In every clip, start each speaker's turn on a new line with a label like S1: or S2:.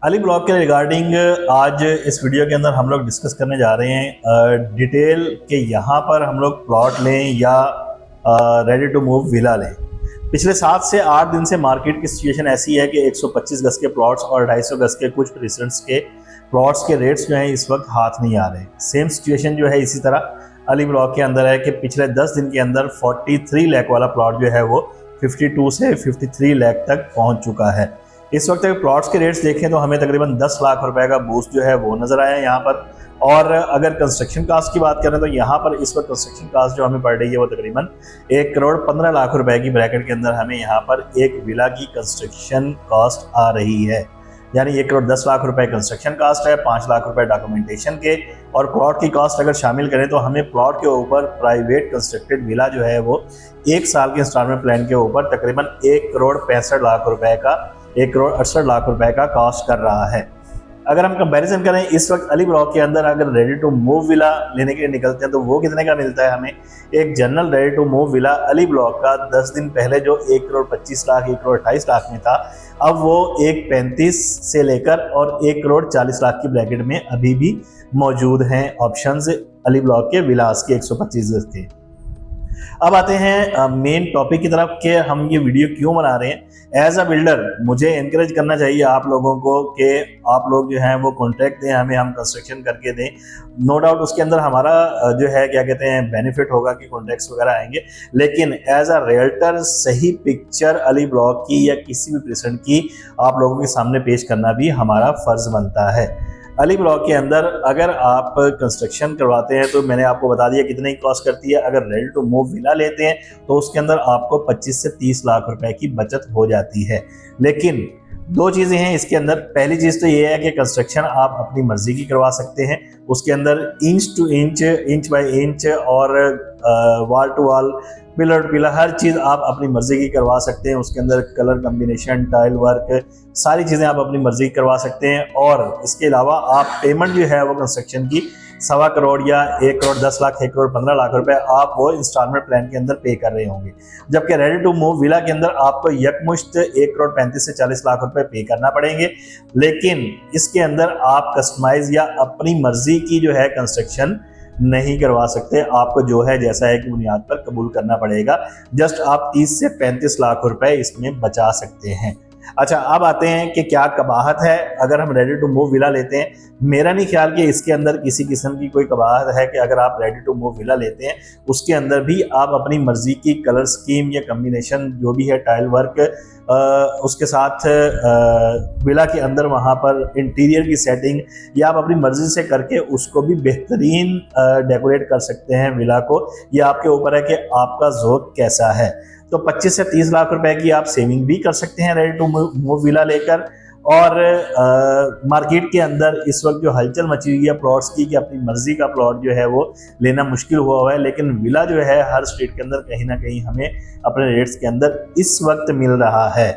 S1: Ali block के regarding आज इस वीडियो के अंदर हम लोग डिस्कस करने जा रहे हैं डिटेल के यहाँ पर हम लोग प्लॉट लें या रेडी टू मूव विला लें। पिछले 7 से 8 दिन से मार्केट की सिचुएशन ऐसी है कि 125 गज के प्लॉट्स और 250 गज के कुछ प्रेसिडेंट्स के प्लॉट्स के रेट्स जो हैं इस वक्त हाथ नहीं आ रहे। सेम सिचुएशन जो है इसी तरह अली ब्लॉक के अंदर है कि पिछले 10 दिन के अंदर 43 लाख वाला प्लॉट जो है वो 52 से 53 लाख तक पहुंच चुका है। इस वक्त अगर प्लॉट्स के रेट्स देखें तो हमें तकरीबन 10 लाख रुपए का बूस्ट जो है वो नजर आया यहाँ पर। और अगर कंस्ट्रक्शन कास्ट की बात करें तो यहाँ पर इस वक्त कंस्ट्रक्शन कास्ट जो हमें पड़ रही है वो तकरीबन 1 करोड़ 15 लाख रुपए की ब्रैकेट के अंदर हमें यहाँ पर एक विला की कंस्ट्रक्शन कॉस्ट आ रही है। यानी 1 करोड़ 10 लाख रुपए कंस्ट्रक्शन कास्ट है, 5 लाख रुपए डॉक्यूमेंटेशन के, और प्लॉट की कॉस्ट अगर शामिल करें तो हमें प्लॉट के ऊपर प्राइवेट कंस्ट्रक्टेड विला जो है वो 1 साल के इंस्टॉलमेंट प्लान के ऊपर तकरीबन 1 करोड़ 65 लाख रुपए का 1 करोड़ 68 लाख रुपए का कॉस्ट कर रहा है। अगर हम कंपैरिजन करें इस वक्त अली ब्लॉक के अंदर अगर रेडी टू मूव विला लेने के लिए निकलते हैं तो वो कितने का मिलता है हमें। एक general ready to move villa अली ब्लॉक का 10 दिन पहले जो 1 करोड़ 25 लाख 1 करोड़ 28 लाख में था, अब वो 1.35 से लेकर और 1 करोड़ 40 लाख की ब्रैकेट में अभी भी मौजूद हैं ऑप्शंस अली ब्लॉक के विलास के 125 गज के। अब आते हैं मेन टॉपिक की तरफ कि हम ये वीडियो क्यों बना रहे हैं। एज अ बिल्डर मुझे एनकरेज करना चाहिए आप लोगों को कि आप लोग जो हैं वो कॉन्ट्रैक्ट दें हमें, हम कंस्ट्रक्शन करके दें। नो डाउट उसके अंदर हमारा जो है क्या कहते हैं बेनिफिट होगा कि कॉन्ट्रैक्ट्स वगैरह आएंगे, लेकिन एज अ रियल्टर सही पिक्चर अली ब्लॉक की या किसी भी प्रेसिडेंट की आप लोगों के सामने पेश करना भी हमारा फर्ज बनता है। अली ब्लॉक के अंदर अगर आप कंस्ट्रक्शन करवाते हैं तो मैंने आपको बता दिया कितने की कॉस्ट करती है। अगर रेडी टू मूव विला लेते हैं तो उसके अंदर आपको 25 से 30 लाख रुपए की बचत हो जाती है। लेकिन 2 चीज़ें हैं इसके अंदर। पहली चीज़ तो ये है कि कंस्ट्रक्शन आप अपनी मर्जी की करवा सकते हैं। उसके अंदर inch to inch, inch by inch और wall to wall, pillar to pillar, हर चीज़ आप अपनी मर्जी की करवा सकते हैं। उसके अंदर कलर कम्बिनेशन, टाइल वर्क, सारी चीज़ें आप अपनी मर्जी की करवा सकते हैं। और इसके अलावा आप पेमेंट जो है वो कंस्ट्रक्शन की 1.25 करोड़ या 1 करोड़ 10 लाख 1 करोड़ 15 लाख रुपए आप वो इंस्टॉलमेंट प्लान के अंदर पे कर रहे होंगे। जबकि रेडी टू मूव विला के अंदर आपको यकमुश्त 1 करोड़ 35 से 40 लाख रुपए पे करना पड़ेंगे। लेकिन इसके अंदर आप कस्टमाइज या अपनी मर्जी की जो है कंस्ट्रक्शन नहीं करवा सकते। आपको जो है जैसा है कि बुनियाद पर कबूल करना पड़ेगा। जस्ट आप 30 से 35 लाख रुपए इसमें बचा सकते हैं। अच्छा, अब आते हैं कि क्या कबाहत है अगर हम रेडी टू मूव विला लेते हैं। मेरा नहीं ख्याल कि इसके अंदर किसी किस्म की कोई कबाहत है कि अगर आप रेडी टू मूव विला लेते हैं उसके अंदर भी आप अपनी मर्जी की कलर स्कीम या कम्बिनेशन जो भी है, टाइल वर्क, उसके साथ विला के अंदर वहाँ पर इंटीरियर की सेटिंग या आप अपनी मर्जी से करके उसको भी बेहतरीन डेकोरेट कर सकते हैं विला को। ये आपके ऊपर है कि आपका ज़ौक़ कैसा है। तो 25 से 30 लाख रुपए की आप सेविंग भी कर सकते हैं रेडी टू मूव विला लेकर। और मार्केट के अंदर इस वक्त जो हलचल मची हुई है प्लॉट्स की कि अपनी मर्जी का प्लॉट जो है वो लेना मुश्किल हुआ है, लेकिन विला जो है हर स्ट्रीट के अंदर कहीं ना कहीं हमें अपने रेट्स के अंदर इस वक्त मिल रहा है।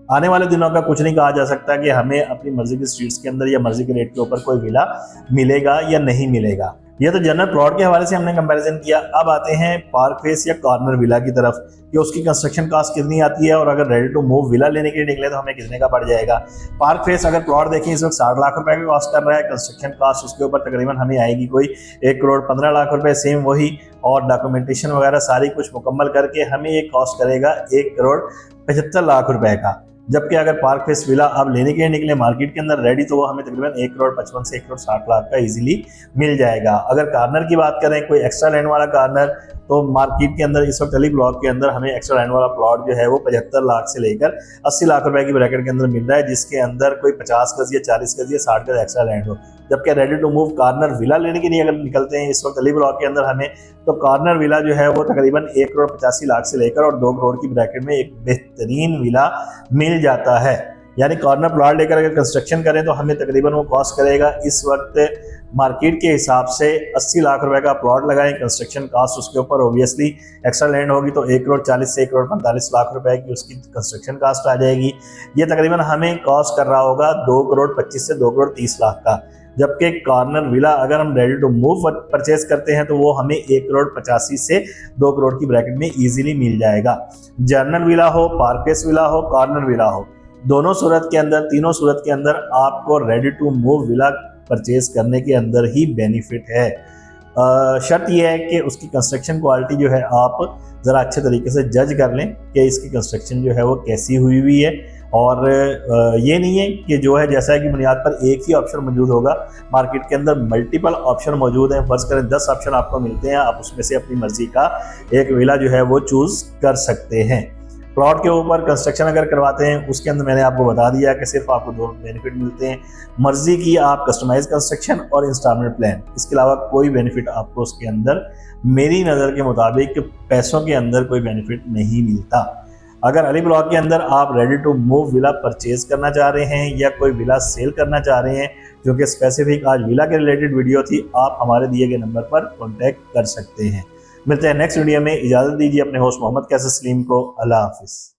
S1: आने वाले दिनों का कुछ नहीं कहा जा सकता कि हमें अपनी मर्जी के स्ट्रीट्स के अंदर या मर्जी के रेट के ऊपर कोई विला मिलेगा या नहीं मिलेगा। यह तो जनरल प्लॉट के हवाले से हमने कंपैरिजन किया। अब आते हैं पार्क फेस या कॉर्नर विला की तरफ कि उसकी कंस्ट्रक्शन कॉस्ट कितनी आती है और अगर रेडी टू मूव विला लेने के लिए निकले तो हमें कितने का पड़ जाएगा। पार्क फेस अगर प्लॉट देखें इस वक्त 60 लाख रुपए का कॉस्ट कर रहा है। कंस्ट्रक्शन कॉस्ट उसके ऊपर तकरीबन हमें आएगी कोई 1 करोड़ 15 लाख रुपए, सेम वही, और डॉक्यूमेंटेशन वगैरह सारी कुछ मुकम्मल करके हमें ये कॉस्ट करेगा 1 करोड़ 75 लाख रुपए का। जबकि अगर पार्क फेस विला आप लेने के लिए निकले मार्केट के अंदर रेडी तो वो हमें तकरीबन 1 करोड़ 55 से 1 करोड़ 60 लाख का इजीली मिल जाएगा। अगर कॉर्नर की बात करें, कोई एक्स्ट्रा लैंड वाला कॉर्नर, तो मार्केट के अंदर इस वक्त अली ब्लॉक के अंदर हमें एक्स्ट्रा लैंड वाला प्लॉट जो है वो 75 लाख से लेकर 80 लाख रुपए की ब्रैकेट के अंदर मिल रहा है, जिसके अंदर कोई 50 गज या 40 गज या 60 गज एक्स्ट्रा लैंड हो। जबकि ready to move corner villa लेने के लिए अगर निकलते हैं इस वक्त अली ब्लॉक के अंदर हमें, तो कॉर्नर विला जो है वो तकरीबन 1 करोड़ 85 लाख से लेकर और 2 करोड़ की ब्रैकेट में एक बेहतरीन विला मिल जाता है। यानी कॉर्नर प्लॉट लेकर अगर कंस्ट्रक्शन करें तो हमें तकरीबन वो कॉस्ट करेगा इस वक्त मार्केट के हिसाब से 80 लाख रुपए का प्लॉट लगाएं, कंस्ट्रक्शन कॉस्ट उसके ऊपर ओबियसली एक्स्ट्रा लैंड होगी तो 1 करोड़ 40 से 1 करोड़ 45 लाख रुपए की उसकी कंस्ट्रक्शन कॉस्ट आ जाएगी। ये तकरीबन हमें कॉस्ट कर रहा होगा 2 करोड़ 25 से 2 करोड़ 30 लाख का। जबकि कॉर्नर विला अगर हम रेडी टू मूव परचेज करते हैं तो वो हमें 1 करोड़ 85 से 2 करोड़ की ब्रैकेट में इजीली मिल जाएगा। जनरल विला हो, पार्क फेस विला हो, कॉर्नर विला हो, दोनों सूरत के अंदर, तीनों सूरत के अंदर आपको ready to move villa purchase करने के अंदर ही बेनिफिट है। शर्त यह है कि उसकी कंस्ट्रक्शन क्वालिटी जो है आप ज़रा अच्छे तरीके से जज कर लें कि इसकी कंस्ट्रक्शन जो है वो कैसी हुई है। और ये नहीं है कि जो है जैसा है कि बुनियाद पर एक ही ऑप्शन मौजूद होगा, मार्केट के अंदर मल्टीपल ऑप्शन मौजूद हैं। फर्ज करें 10 ऑप्शन आपको मिलते हैं, आप उसमें से अपनी मर्जी का एक विला जो है वो चूज़ कर सकते हैं। प्लॉट के ऊपर कंस्ट्रक्शन अगर करवाते हैं उसके अंदर मैंने आपको बता दिया कि सिर्फ आपको दो बेनिफिट मिलते हैं, मर्जी की आप कस्टमाइज कंस्ट्रक्शन और इंस्टॉलमेंट प्लान। इसके अलावा कोई बेनिफिट आपको उसके अंदर मेरी नज़र के मुताबिक पैसों के अंदर कोई बेनिफिट नहीं मिलता। अगर अली ब्लॉक के अंदर आप ready to move villa purchase करना चाह रहे हैं या कोई विला सेल करना चाह रहे हैं, जो कि स्पेसिफिक आज विला के रिलेटेड वीडियो थी, आप हमारे दिए गए नंबर पर कॉन्टैक्ट कर सकते हैं। मिलते हैं नेक्स्ट वीडियो में। इजाज़त दीजिए अपने होस्ट मोहम्मद कैसर सलीम को। अल्लाह हाफिज़।